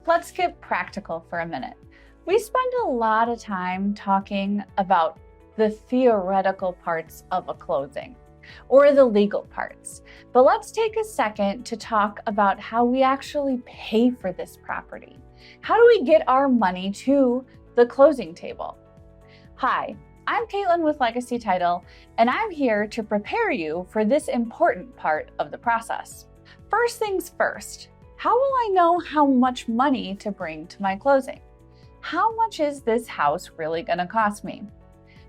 let's get practical for a minute. We spend a lot of time talking about the theoretical parts of a closing or the legal parts, but let's take a second to talk about how we actually pay for this property. How do we get our money to the closing table? Hi, I'm Caitlin with Legacy Title, and I'm here to prepare you for this important part of the process. First things first, how will I know how much money to bring to my closing? How much is this house really going to cost me?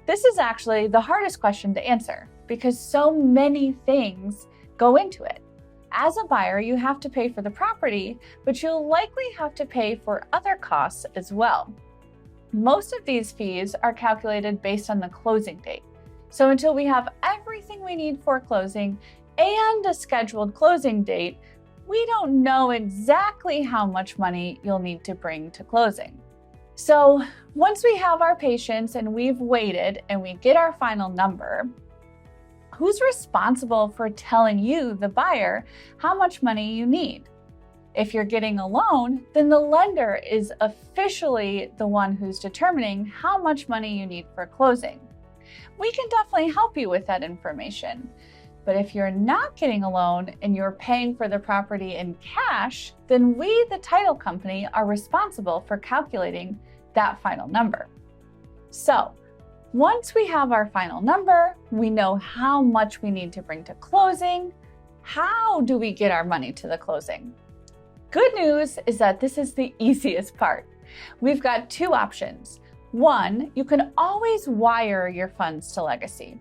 This is actually the hardest question to answer because so many things go into it. As a buyer, you have to pay for the property, but you'll likely have to pay for other costs as well. Most of these fees are calculated based on the closing date. So until we have everything we need for closing and a scheduled closing date, we don't know exactly how much money you'll need to bring to closing. So once we have our patience and we've waited and we get our final number, who's responsible for telling you, the buyer, how much money you need? If you're getting a loan, then the lender is officially the one who's determining how much money you need for closing. We can definitely help you with that information. But if you're not getting a loan and you're paying for the property in cash, then we, the title company, are responsible for calculating that final number. So once we have our final number, we know how much we need to bring to closing. How do we get our money to the closing? Good news is that this is the easiest part. We've got two options. One, you can always wire your funds to Legacy.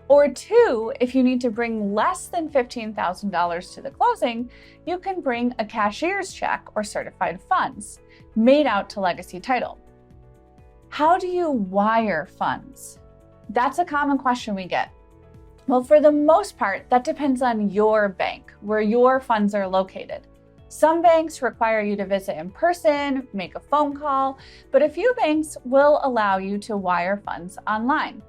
Or two, if you need to bring less than $15,000 to the closing, you can bring a cashier's check or certified funds made out to Legacy Title. How do you wire funds? That's a common question we get. Well, for the most part, that depends on your bank, where your funds are located. Some banks require you to visit in person, make a phone call, but a few banks will allow you to wire funds online.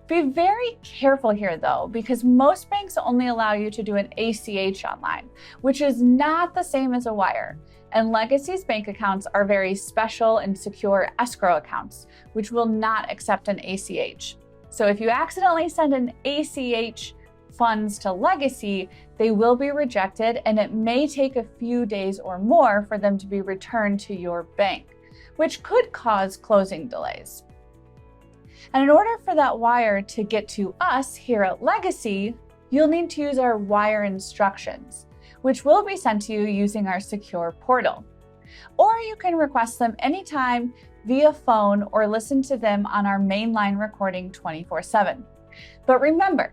Be very careful here though, because most banks only allow you to do an ACH online, which is not the same as a wire. And Legacy's bank accounts are very special and secure escrow accounts, which will not accept an ACH. So if you accidentally send an ACH funds to Legacy, they will be rejected and it may take a few days or more for them to be returned to your bank, which could cause closing delays. And in order for that wire to get to us here at Legacy, you'll need to use our wire instructions, which will be sent to you using our secure portal. Or you can request them anytime via phone or listen to them on our mainline recording 24/7. But remember,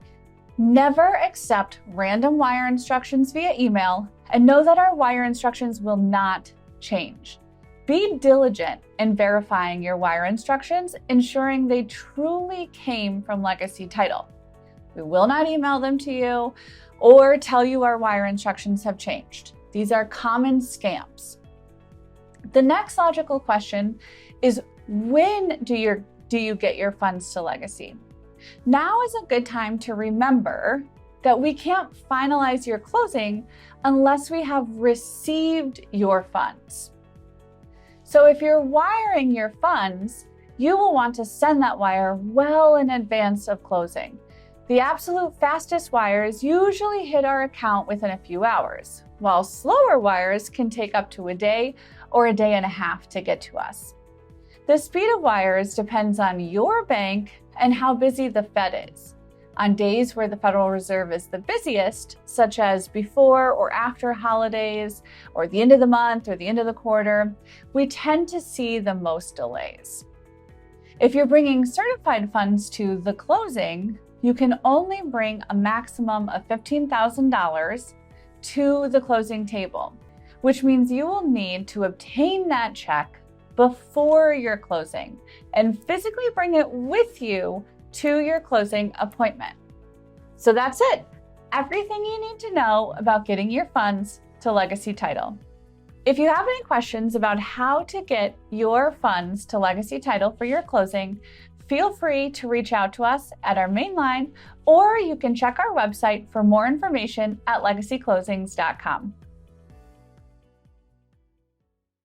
never accept random wire instructions via email and know that our wire instructions will not change. Be diligent in verifying your wire instructions, ensuring they truly came from Legacy Title. We will not email them to you or tell you our wire instructions have changed. These are common scams. The next logical question is, when do you get your funds to Legacy? Now is a good time to remember that we can't finalize your closing unless we have received your funds. So if you're wiring your funds, you will want to send that wire well in advance of closing. The absolute fastest wires usually hit our account within a few hours, while slower wires can take up to a day or a day and a half to get to us. The speed of wires depends on your bank and how busy the Fed is. On days where the Federal Reserve is the busiest, such as before or after holidays, or the end of the month or the end of the quarter, we tend to see the most delays. If you're bringing certified funds to the closing, you can only bring a maximum of $15,000 to the closing table, which means you will need to obtain that check before your closing and physically bring it with you to your closing appointment. So that's it. Everything you need to know about getting your funds to Legacy Title. If you have any questions about how to get your funds to Legacy Title for your closing, feel free to reach out to us at our main line, or you can check our website for more information at legacyclosings.com.